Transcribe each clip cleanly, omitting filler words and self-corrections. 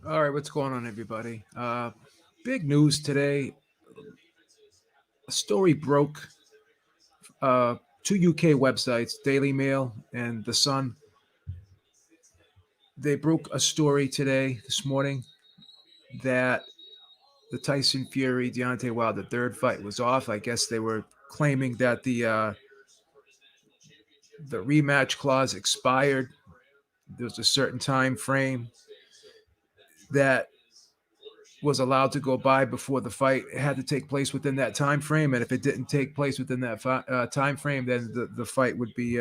All right, what's going on, everybody? Big news today. A story broke. Two UK websites, Daily Mail and The Sun, they broke a story today, this morning, that the Tyson Fury Deontay Wilder third fight was off. I guess they were claiming that the rematch clause expired. There was a certain time frame that was allowed to go by before the fight. It had to take place within that time frame, and if it didn't take place within that time frame, then the fight would be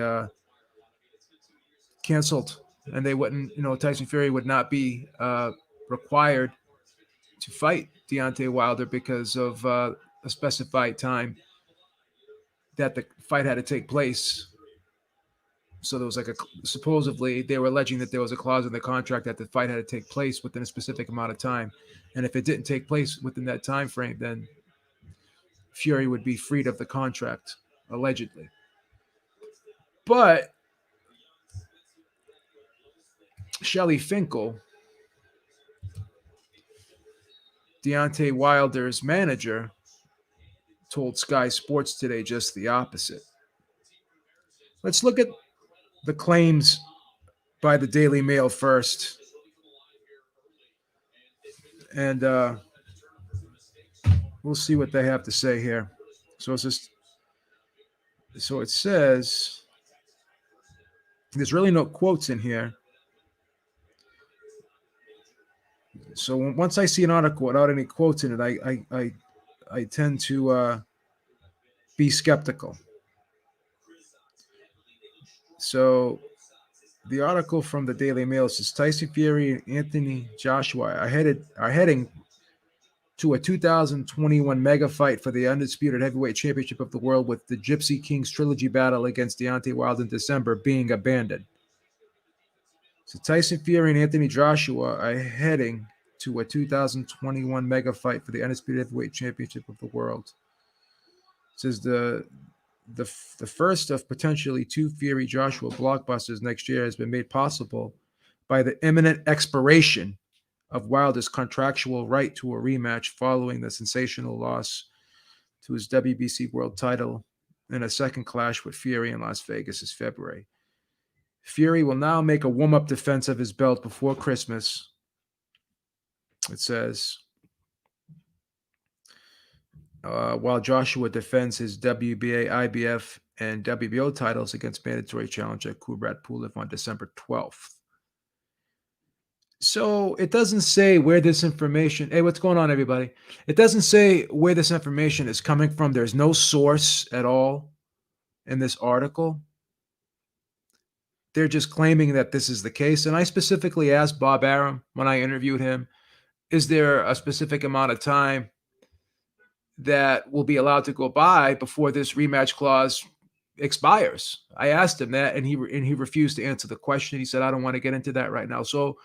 canceled, and they wouldn't. Tyson Fury would not be required to fight Deontay Wilder because of a specified time that the fight had to take place. So there was like a supposedly they were alleging that there was a clause in the contract that the fight had to take place within a specific amount of time, and if it didn't take place within that time frame, then Fury would be freed of the contract, allegedly. But Shelly Finkel, Deontay Wilder's manager, told Sky Sports today just the opposite. Let's look at the claims by the Daily Mail first, and we'll see what they have to say here. So it's just so it says there's really no quotes in here. So once I see an article without any quotes in it, I tend to be skeptical. So the article from the Daily Mail says Tyson Fury and Anthony Joshua are heading to a 2021 mega fight for the undisputed heavyweight championship of the world, with the Gypsy Kings trilogy battle against Deontay Wilder in December being abandoned. So Tyson Fury and Anthony Joshua are heading to a 2021 mega fight for the undisputed heavyweight championship of the world. It says the the first of potentially two Fury Joshua blockbusters next year has been made possible by the imminent expiration of Wilder's contractual right to a rematch following the sensational loss to his WBC world title in a second clash with Fury in Las Vegas this February. Fury will now make a warm up defense of his belt before Christmas. It says, while Joshua defends his WBA, IBF, and WBO titles against mandatory challenger Kubrat Pulev on December 12th. So it doesn't say where this information. Hey, what's going on, everybody? It doesn't say where this information is coming from. There's no source at all in this article. They're just claiming that this is the case. And I specifically asked Bob Arum when I interviewed him, is there a specific amount of time that will be allowed to go by before this rematch clause expires? I asked him that, and he refused to answer the question. He said, I don't want to get into that right now. So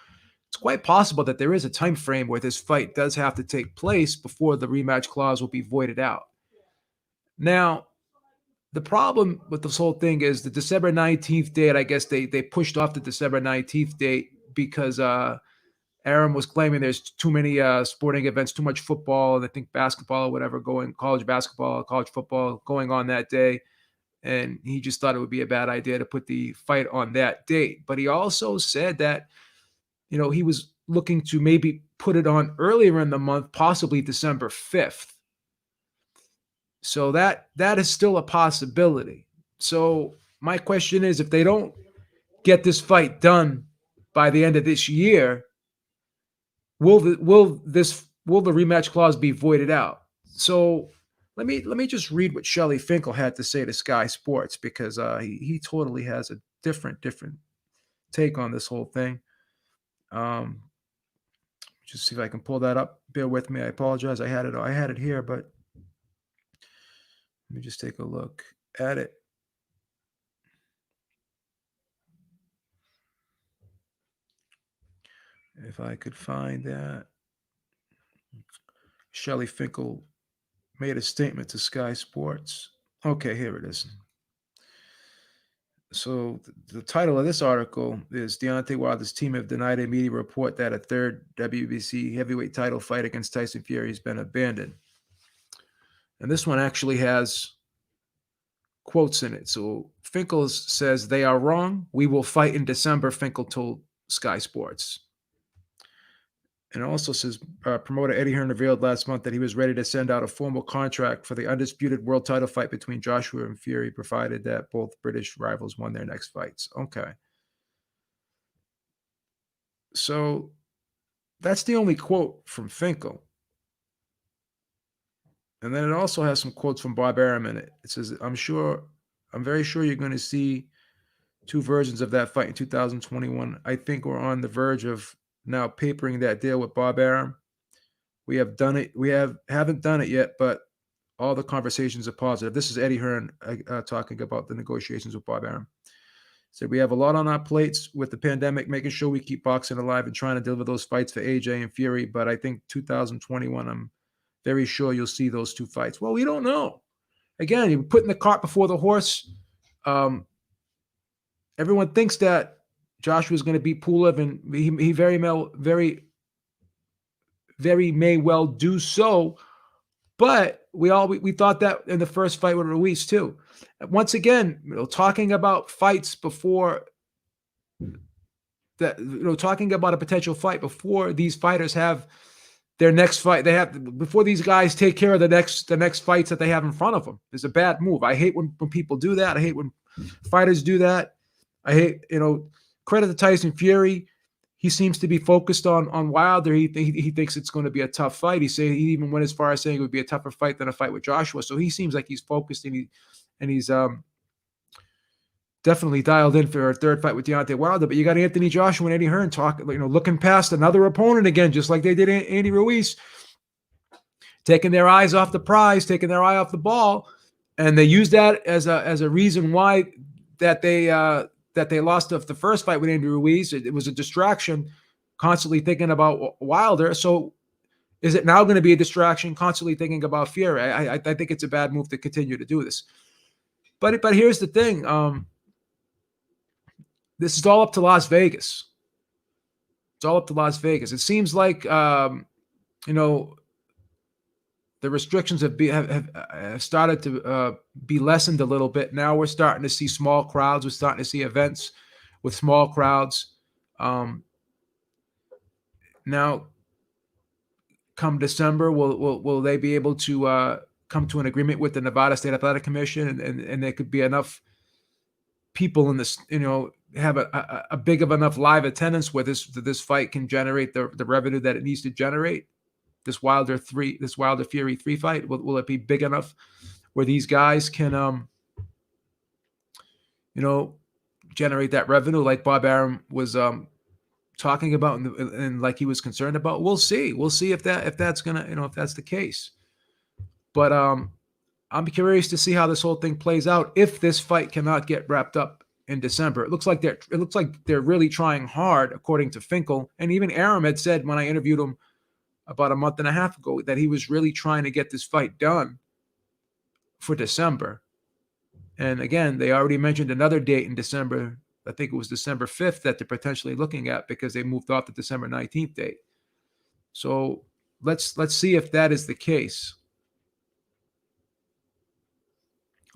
it's quite possible that there is a time frame where this fight does have to take place before the rematch clause will be voided out. Now, the problem with this whole thing is the December 19th date. I guess they pushed off the December 19th date because Aaron was claiming there's too many sporting events, too much football, and I think basketball or whatever going, college basketball, college football going on that day. And he just thought it would be a bad idea to put the fight on that date. But he also said that, he was looking to maybe put it on earlier in the month, possibly December 5th. So that is still a possibility. So my question is, if they don't get this fight done by the end of this year, will the rematch clause be voided out? So let me just read what Shelly Finkel had to say to Sky Sports, because he totally has a different take on this whole thing. Um, just see if I can pull that up. Bear with me. I apologize. I had it here, but let me just take a look at it. If I could find that. Shelly Finkel made a statement to Sky Sports. Okay, here it is. So the title of this article is Deontay Wilder's team have denied a media report that a third WBC heavyweight title fight against Tyson Fury has been abandoned. And this one actually has quotes in it. So Finkel says they are wrong. We will fight in December, Finkel told Sky Sports. And it also says promoter Eddie Hearn revealed last month that he was ready to send out a formal contract for the undisputed world title fight between Joshua and Fury, provided that both British rivals won their next fights. Okay. So that's the only quote from Finkel. And then it also has some quotes from Bob Arum in it. It says, I'm very sure you're going to see two versions of that fight in 2021. I think we're on the verge of now papering that deal with Bob Arum. We have done it. We haven't done it yet, but all the conversations are positive. This is Eddie Hearn talking about the negotiations with Bob Arum. Said we have a lot on our plates with the pandemic, making sure we keep boxing alive and trying to deliver those fights for AJ and Fury. But I think 2021, I'm very sure you'll see those two fights. Well, we don't know. Again, you're putting the cart before the horse. Everyone thinks that Joshua's going to beat Pulev, and he very may well do so. But we thought that in the first fight with Ruiz too. Once again, talking about fights before that, talking about a potential fight before these fighters have their next fight. Before these guys take care of the next fights that they have in front of them is a bad move. I hate when people do that. I hate when fighters do that. I hate, credit to Tyson Fury. He seems to be focused on Wilder. He thinks it's going to be a tough fight. He even went as far as saying it would be a tougher fight than a fight with Joshua. So he seems like he's focused and he's definitely dialed in for a third fight with Deontay Wilder. But you got Anthony Joshua and Eddie Hearn looking past another opponent again, just like they did Andy Ruiz, taking their eyes off the prize, taking their eye off the ball, and they used that as a reason why that they lost the first fight with Andy Ruiz. It was a distraction, constantly thinking about Wilder. So is it now going to be a distraction, constantly thinking about Fury? I think it's a bad move to continue to do this. But here's the thing. This is all up to Las Vegas. It's all up to Las Vegas. It seems like, the restrictions have started to be lessened a little bit. Now we're starting to see small crowds. We're starting to see events with small crowds. Now, come December, will they be able to come to an agreement with the Nevada State Athletic Commission, and there could be enough people in this, have a big of enough live attendance where this fight can generate the revenue that it needs to generate? This Wilder Fury 3 fight, will it be big enough where these guys can generate that revenue like Bob Arum was talking about and like he was concerned about? We'll see if that's gonna, if that's the case. But I'm curious to see how this whole thing plays out if this fight cannot get wrapped up in December. It looks like they're really trying hard, according to Finkel, and even Arum had said when I interviewed him about a month and a half ago that he was really trying to get this fight done for December. And again, they already mentioned another date in December. I think it was December 5th that they're potentially looking at, because they moved off the December 19th date. So let's see if that is the case.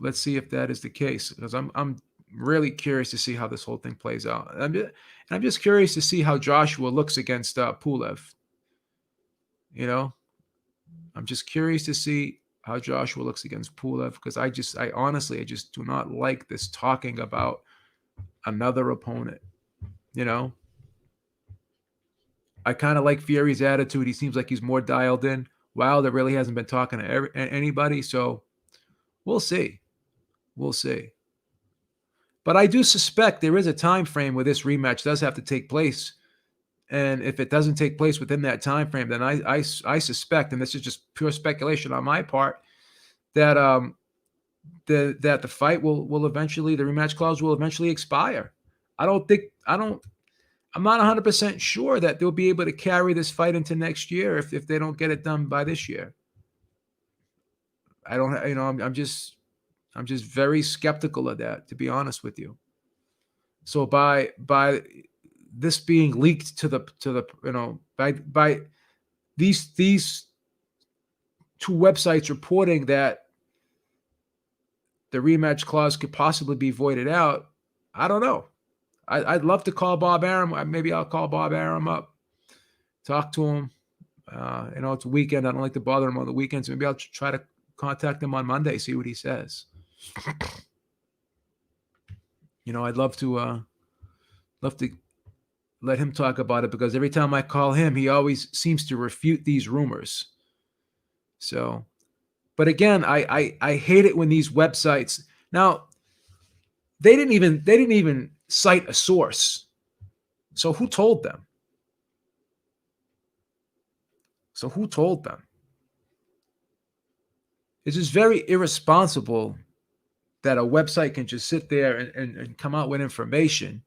Let's see if that is the case, because I'm really curious to see how this whole thing plays out. I'm just curious to see how Joshua looks against Pulev. I'm just curious to see how Joshua looks against Pulev, because I honestly do not like this talking about another opponent. I kind of like Fury's attitude. He seems like he's more dialed in. Wilder really hasn't been talking to anybody, so we'll see. We'll see. But I do suspect there is a time frame where this rematch does have to take place. And if it doesn't take place within that time frame, then I suspect, and this is just pure speculation on my part, that that the fight will eventually, the rematch clause will eventually expire. I'm not 100% sure that they'll be able to carry this fight into next year if they don't get it done by this year. I'm just very skeptical of that, to be honest with you. So by this being leaked to the by these two websites reporting that the rematch clause could possibly be voided out, I don't know. I'd love to call Bob Arum. Maybe I'll call Bob Arum up, talk to him. It's a weekend. I don't like to bother him on the weekends. Maybe I'll try to contact him on Monday, see what he says. I'd love to let him talk about it, because every time I call him, he always seems to refute these rumors. So, but again, I hate it when these websites, now they didn't even cite a source. So who told them? It's just very irresponsible that a website can just sit there and come out with information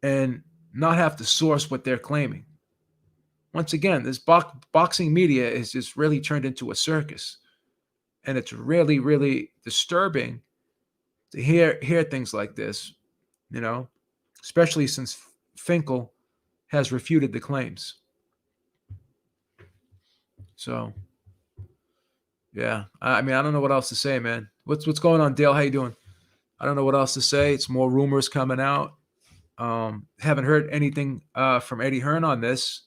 and not have to source what they're claiming. Once again, this boxing media is just really turned into a circus. And it's really, really disturbing to hear things like this, especially since Finkel has refuted the claims. So, yeah, I mean, I don't know what else to say, man. What's going on, Dale? How you doing? I don't know what else to say. It's more rumors coming out. Haven't heard anything from Eddie Hearn on this.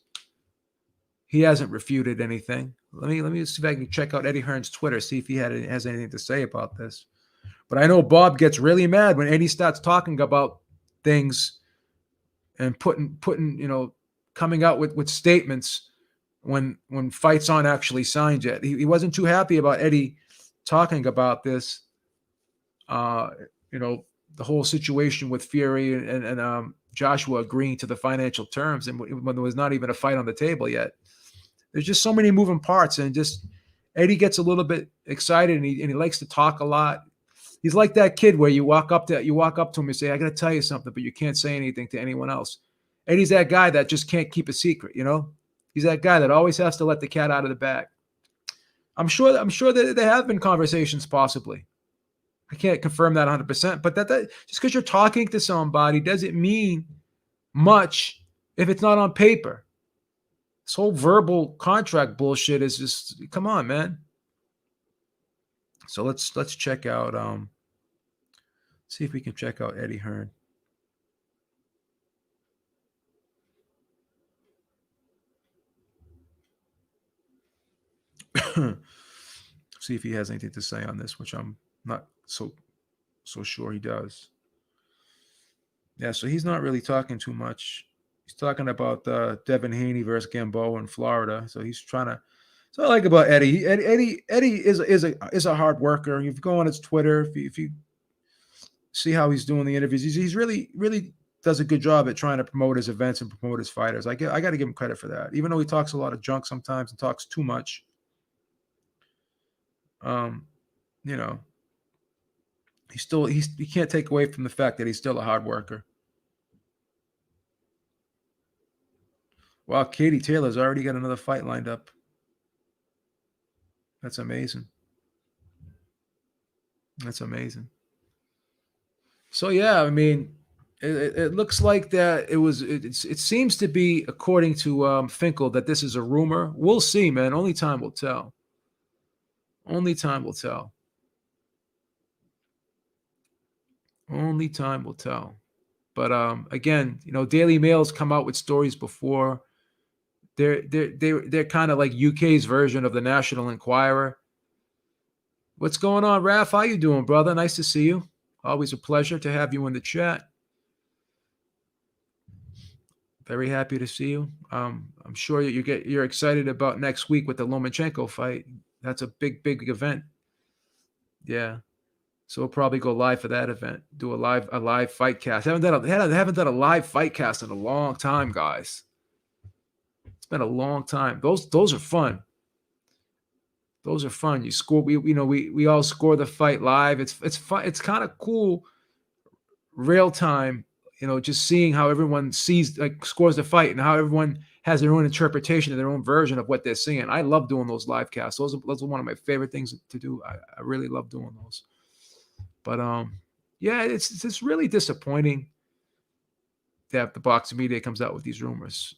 He hasn't refuted anything. Let me see if I can check out Eddie Hearn's Twitter, see if he has anything to say about this. But I know Bob gets really mad when Eddie starts talking about things and putting coming out with statements when fights aren't actually signed yet. He wasn't too happy about Eddie talking about this. The whole situation with Fury and Joshua agreeing to the financial terms, and when there was not even a fight on the table yet. There's just so many moving parts, and just Eddie gets a little bit excited, and he likes to talk a lot. He's like that kid where you walk up to him and say, "I got to tell you something," but you can't say anything to anyone else. Eddie's that guy that just can't keep a secret. He's that guy that always has to let the cat out of the bag. I'm sure that there have been conversations, possibly. I can't confirm that 100%, but that just because you're talking to somebody doesn't mean much if it's not on paper. This whole verbal contract bullshit is just, come on, man. So let's check out see if we can check out Eddie Hearn. See if he has anything to say on this, which I'm not so sure he does. Yeah, so he's not really talking too much. He's talking about Devin Haney versus Gamboa in Florida. So he's trying to. So I like about Eddie. Eddie is a hard worker. If you go on his Twitter, if you see how he's doing the interviews, he's really does a good job at trying to promote his events and promote his fighters. I got to give him credit for that, even though he talks a lot of junk sometimes and talks too much. He can't take away from the fact that he's still a hard worker. Wow, Katie Taylor's already got another fight lined up. That's amazing. That's amazing. So yeah, I mean, it looks like that it seems to be, according to Finkel, that this is a rumor. We'll see, man. Only time will tell. Only time will tell. Only time will tell. But again, Daily Mail's come out with stories before. They're kind of like UK's version of the National Enquirer. What's going on, Raph? How you doing, brother? Nice to see you. Always a pleasure to have you in the chat. Very happy to see you. I'm sure you're excited about next week with the Lomachenko fight. That's a big event. Yeah. So we'll probably go live for that event. Do a live fight cast. Haven't done a live fight cast in a long time, guys. It's been a long time. Those are fun. Those are fun. You score. We all score the fight live. It's fun. It's kind of cool. Real time. Just seeing how everyone scores the fight and how everyone has their own interpretation and their own version of what they're seeing. I love doing those live casts. Those are one of my favorite things to do. I really love doing those. But Yeah, it's really disappointing that the boxing media comes out with these rumors.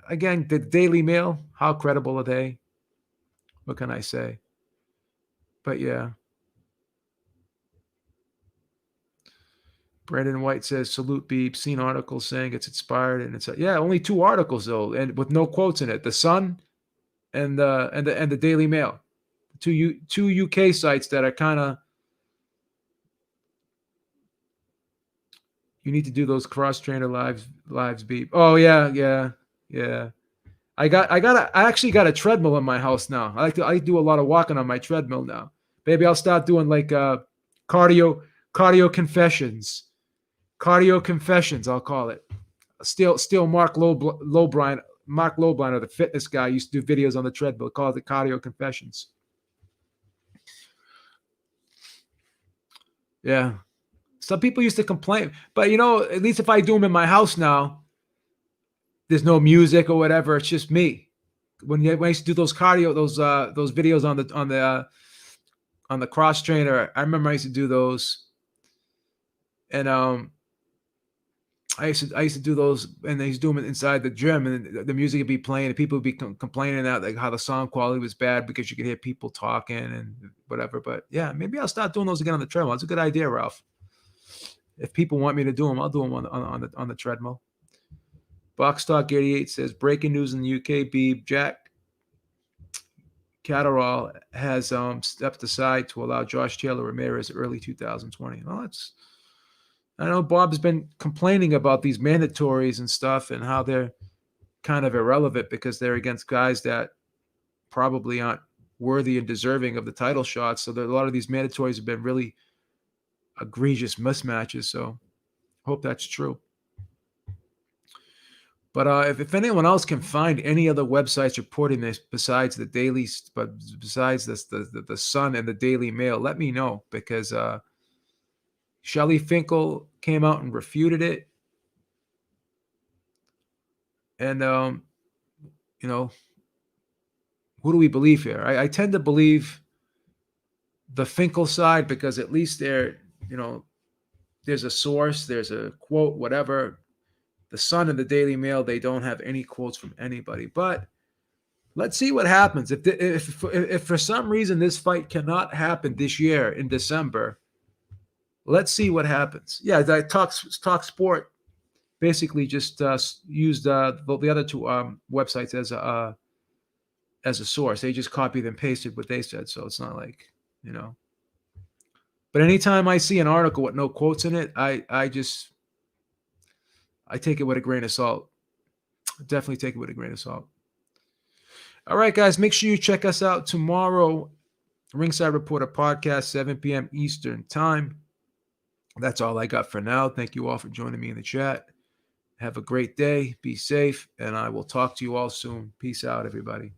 Again, the Daily Mail, how credible are they? What can I say? But yeah, Brandon White says salute Beep. Seen articles saying it's inspired, and it's yeah, only 2 articles though, and with no quotes in it. The Sun and the Daily Mail, two UK sites that are kind of. You need to do those cross trainer lives Beep. Oh yeah. I actually got a treadmill in my house now. I do a lot of walking on my treadmill now. Maybe I'll start doing like cardio cardio confessions. Cardio confessions, I'll call it. Still Mark Lobliner, the fitness guy, used to do videos on the treadmill, called it cardio confessions. Yeah. Some people used to complain, but at least if I do them in my house now, there's no music or whatever. It's just me. When I used to do those cardio, those videos on the cross trainer, I remember I used to do those, and I used to do those, and they used to do them inside the gym, and the music would be playing, and people would be complaining that like how the sound quality was bad because you could hear people talking and whatever. But yeah, maybe I'll start doing those again on the treadmill. That's a good idea, Ralph. If people want me to do them, I'll do them on the treadmill. Box Talk 88 says breaking news in the UK: Beeb Jack Catterall has stepped aside to allow Josh Taylor Ramirez early 2020. Well, I know Bob's been complaining about these mandatories and stuff and how they're kind of irrelevant because they're against guys that probably aren't worthy and deserving of the title shots. So a lot of these mandatories have been really egregious mismatches. So hope that's true. But if anyone else can find any other websites reporting this besides the Daily, but besides this, the Sun and the Daily Mail, let me know because Shelley Finkel came out and refuted it, and who do we believe here? I tend to believe the Finkel side because at least there's a source, there's a quote, whatever. The Sun and the Daily Mail, they don't have any quotes from anybody. But let's see what happens. If for some reason this fight cannot happen this year in December, let's see what happens. Yeah, that Talk Sport basically just used the other two websites as a source. They just copied and pasted what they said. So it's not like. But anytime I see an article with no quotes in it, I take it with a grain of salt. Definitely take it with a grain of salt. All right, guys, make sure you check us out tomorrow. Ringside Reporter Podcast, 7 p.m. Eastern Time. That's all I got for now. Thank you all for joining me in the chat. Have a great day. Be safe, and I will talk to you all soon. Peace out, everybody.